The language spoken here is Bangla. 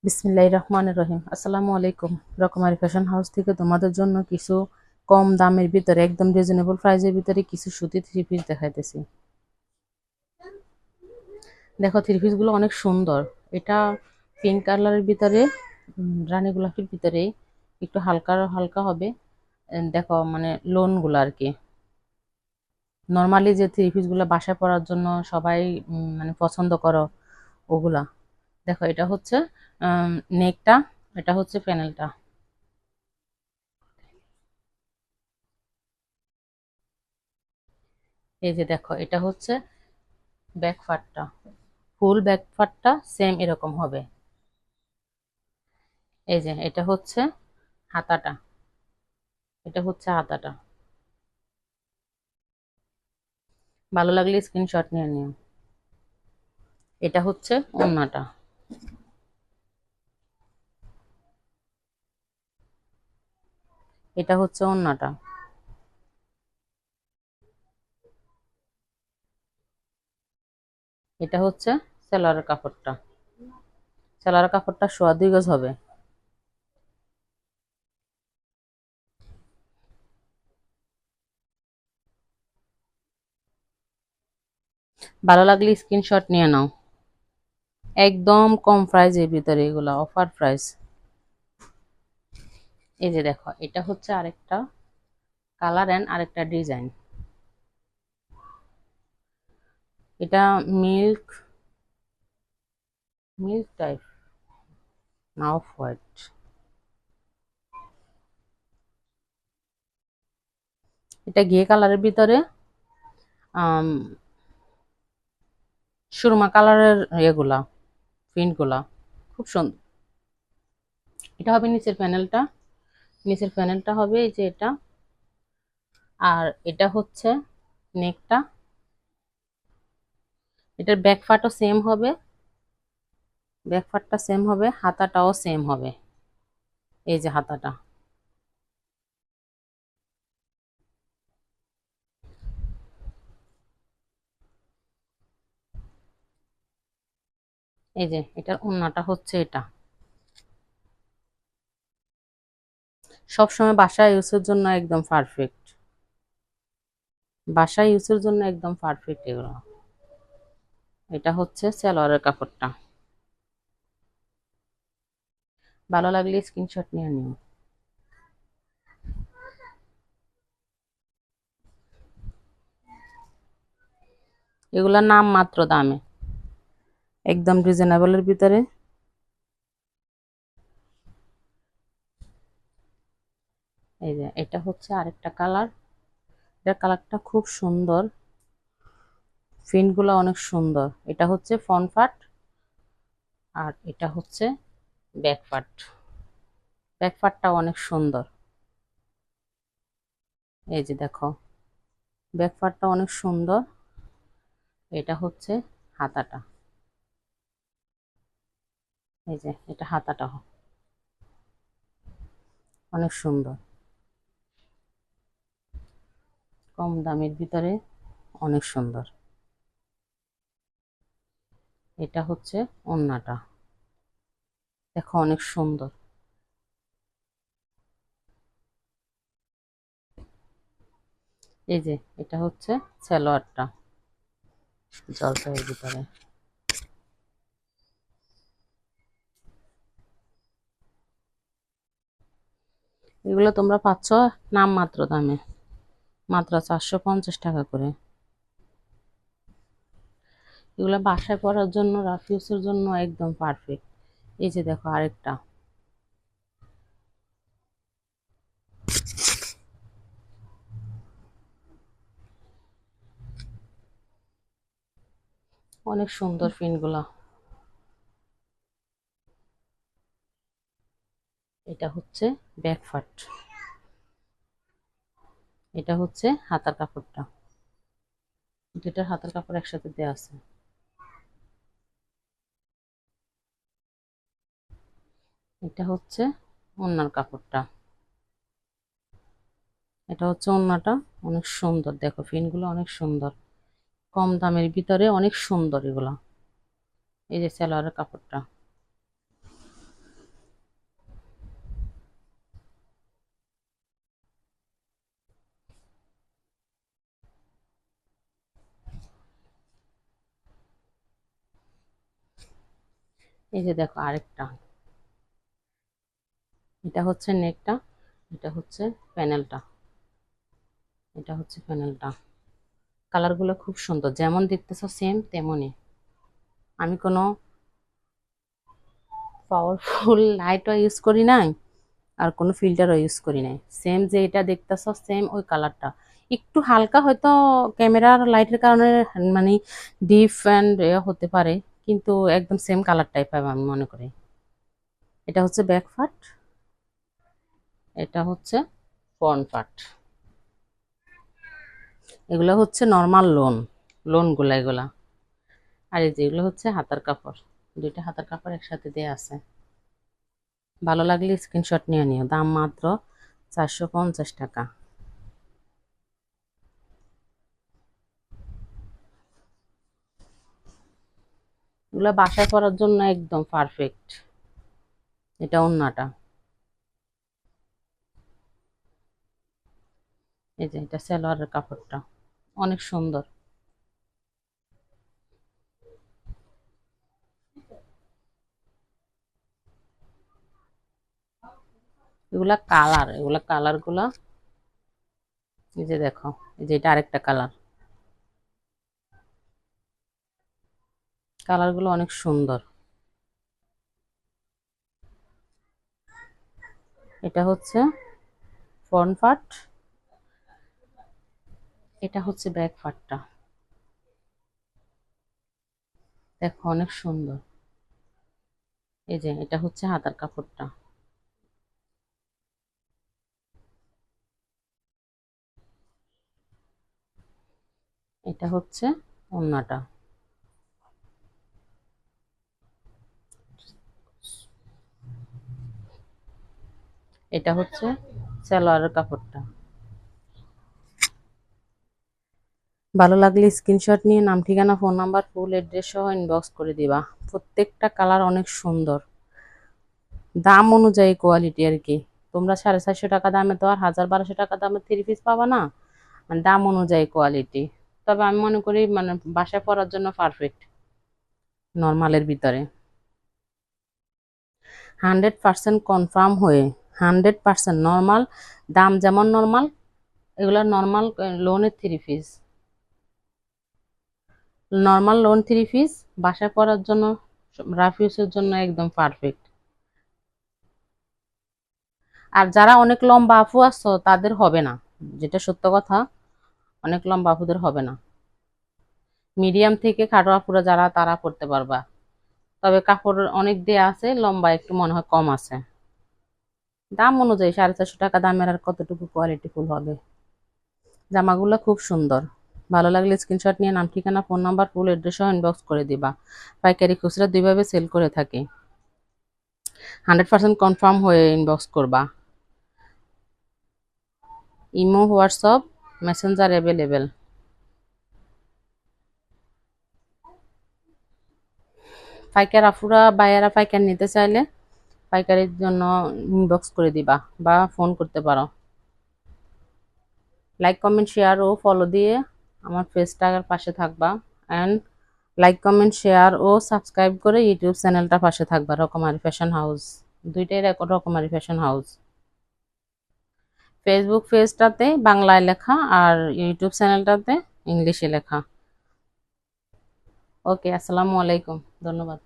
বিসমিল্লাহির রহমানির রহিম। আসসালামু আলাইকুম। রকমারি ফ্যাশন হাউস থেকে তোমাদের জন্য কিছু কম দামের ভিতরে একদম রিজনেবল প্রাইসের ভিতরে কিছু সুতি থ্রি পিস দেখাইতেছি। দেখো থ্রি পিস গুলো অনেক সুন্দর। এটা পিঙ্ক কালারের ভিতরে, রানী গোলাপির ভিতরে একটু হালকা হালকা হবে। দেখো মানে লোন গুলো আর কি। নর্মালি যে থ্রি পিস গুলো বাসায় পরার জন্য সবাই মানে পছন্দ করো ওগুলা। দেখো এটা হচ্ছে নেকটা, এটা হচ্ছে প্যানেলটা। এই যে দেখো এটা হচ্ছে ব্যাক পার্টটা, ফুল ব্যাক পার্টটা সেম এরকম হবে। এই যে এটা হচ্ছে হাতাটা, এটা হচ্ছে হাতাটা। ভালো লাগলে স্ক্রিনশট নিয়ে নিও। এটা হচ্ছে ওড়নাটা, এটা হচ্ছে ওড়নাটা। এটা হচ্ছে সেলোয়ারের কাপড়টা, সেলোয়ারের কাপড়টা সোয়া 2 গজ হবে। ভালো লাগলে স্ক্রিনশট নিয়ে নাও। একদম কম প্রাইসের ভিতরে, এগুলা অফার প্রাইস। এই যে দেখো এটা হচ্ছে আরেকটা কালার এন্ড আরেকটা ডিজাইন। এটা মিল্ক মিল্ক টাইপ না অফ হোয়াইট। এটা ঘিয়ে কালারের ভিতরে আম, সুরমা কালারের এগুলা প্রিন্ট গুলা খুব সুন্দর। এটা হবে নিচের প্যানেলটা, নিচের প্যানেলটা হবে এই যে এটা। আর এটা হচ্ছে নেকটা। এটার ব্যাক পার্টও সেম হবে, ব্যাক পার্টটা সেম হবে, হাতাটাও সেম হবে। এই যে হাতাটা, এই যে এটার ওড়নাটা হচ্ছে এটা। সবসময় বাসায় ইউজের জন্য একদম পারফেক্ট, বাসায় ইউজের জন্য একদম পারফেক্ট এগুলো। এটা হচ্ছে সালোয়ারের কাপড়টা। ভালো লাগলে স্ক্রিনশট নিয়ে নিও। এগুলা নাম মাত্র দামে, একদম রিজনেবলের ভিতরে। এই যে এটা হচ্ছে আরেকটা কালার, এটার কালারটা খুব সুন্দর, প্রিন্ট গুলো অনেক সুন্দর। এটা হচ্ছে ফ্রন্ট পার্ট আর এটা হচ্ছে ব্যাক পার্ট। ব্যাক পার্টটা অনেক সুন্দর। এই যে দেখো ব্যাক পার্টটা অনেক সুন্দর। এটা হচ্ছে হাতাটা, এই যে এটা হাতাটা অনেক সুন্দর, কম দামের ভিতরে অনেক সুন্দর। এটা হচ্ছে ওড়নাটা, দেখো অনেক সুন্দর। এই যে এটা হচ্ছে সালোয়ারটা জলপাইয়ের ভিতরে। এগুলো তোমরা পাচ্ছ নাম মাত্র দামে, মাত্র 450 টাকা করে। এগুলো বাসায় পরার জন্য, রাফ ইউজের জন্য একদম পারফেক্ট। এই যে দেখো আরেকটা, অনেক সুন্দর প্রিন্টগুলো। এটা হচ্ছে ব্যাক পার্ট, এটা হচ্ছে হাতার কাপড়টা, দুটার হাতার কাপড় একসাথে দেওয়া আছে। এটা হচ্ছে ওড়নার কাপড়টা, এটা হচ্ছে ওড়নাটা। অনেক সুন্দর, দেখো প্রিন্টগুলো অনেক সুন্দর, কম দামের ভিতরে অনেক সুন্দর এগুলা। এই যে সালোয়ারের কাপড়টা, এই যে দেখো আরেকটা, এটা হচ্ছে নেকটা, এটা হচ্ছে প্যানেলটা, এটা হচ্ছে প্যানেলটা। কালারগুলো খুব সুন্দর, যেমন দেখতেছো সেম তেমনই। আমি কোনো পাওয়ারফুল লাইটও ইউজ করি নাই, আর কোনো ফিল্টারও ইউজ করি নাই। সেম যে এটা দেখতেছো সেম ওই কালারটা, একটু হালকা হয়তো ক্যামেরার লাইটের কারণে মানে ডিপ অ্যান্ড হতে পারে, কিন্তু একদম সেম কালারটাই পাবো আমি মনে করি। এটা হচ্ছে ব্যাক পার্ট, এটা হচ্ছে ফ্রন্ট পার্ট। এগুলো হচ্ছে নর্মাল লোনগুলা এগুলা। আর এই যে এগুলো হচ্ছে হাতার কাপড়, দুইটা হাতার কাপড় একসাথে দেয়া আছে। ভালো লাগলে স্ক্রিনশট নিয়ে নিও, দাম মাত্র 450 টাকা। এগুলো বাসায় পরার জন্য একদম পারফেক্ট। এটা ওন্নাটা, এই যে এটা সালোয়ারের কাপড়টা অনেক সুন্দর। এগুলা কালার গুলা, এই যে দেখো, এই যে এটা আরেকটা কালার, কালার গুলো অনেক সুন্দর। এটা হচ্ছে ফ্রন্ট পার্ট, এটা হচ্ছে ব্যাক পার্টটা। দেখো অনেক সুন্দর। এই যে এটা হচ্ছে হাতার কাপড়টা, এটা হচ্ছে ওন্নাটা। এটা হচ্ছে সালোয়ারের কাপড়টা। ভালো লাগলে স্ক্রিনশট নিয়ে নাম ঠিকানা ফোন নাম্বার ফুল অ্যাড্রেস সহ ইনবক্স করে দিবা। প্রত্যেকটা কালার অনেক সুন্দর, দাম অনুযায়ী কোয়ালিটি আর কি। তোমরা 450 টাকা দামে তো আর 1000-1200 টাকা দামের থ্রি পিস পাবা না, মানে দাম অনুযায়ী কোয়ালিটি। তবে আমি মনে করি মানে বাসায় পরার জন্য পারফেক্ট, নর্মালের ভিতরে 100% কনফার্ম হয়ে, 100% নর্মাল। দাম যেমন নর্মাল, এগুলো নর্মাল লোনের three piece, normal loan three piece বাসায় পরার জন্য, রাফ ইউজের জন্য একদম পারফেক্ট। আর যারা অনেক লম্বা আপু আছো তাদের হবে না, যেটা সত্য কথা, অনেক লম্বা আপুদের হবে না। মিডিয়াম থেকে খাটো আপুরা যারা তারা পড়তে পারবা। তবে কাপড় অনেক দেয়া আছে, লম্বা একটু মনে হয় কম আছে। দাম অনুযায়ী 450 টাকা দামের আর কতটুকু কোয়ালিটি ফুল হবে। জামাগুলো খুব সুন্দর। ভালো লাগলে স্ক্রিনশট নিয়ে নাম ঠিকানা ফোন নাম্বার ফুল অ্যাড্রেস সহ ইনবক্স করে দিবা। পাইকারি খুচরা দুইভাবে সেল করে থাকি, 100% কনফার্ম হয়ে ইনবক্স করবা। Imo, WhatsApp, Messenger available. পাইকার আফুরা বাইয়ারা পাইকার নিতে চাইলে পাইকারির জন্য ইনবক্স করে দিবা বা ফোন করতে পারো। লাইক কমেন্ট শেয়ার ও ফলো দিয়ে আমার পেজটার পাশে থাকবা। অ্যান্ড লাইক কমেন্ট শেয়ার ও সাবস্ক্রাইব করে ইউটিউব চ্যানেলটা পাশে থাকবা, রকমারি ফ্যাশন হাউস। দুইটাই রকমারি ফ্যাশন হাউস। ফেসবুক পেজটাতে বাংলায় লেখা আর ইউটিউব চ্যানেলটাতে ইংলিশে লেখা। ওকে, আসসালামু আলাইকুম, ধন্যবাদ।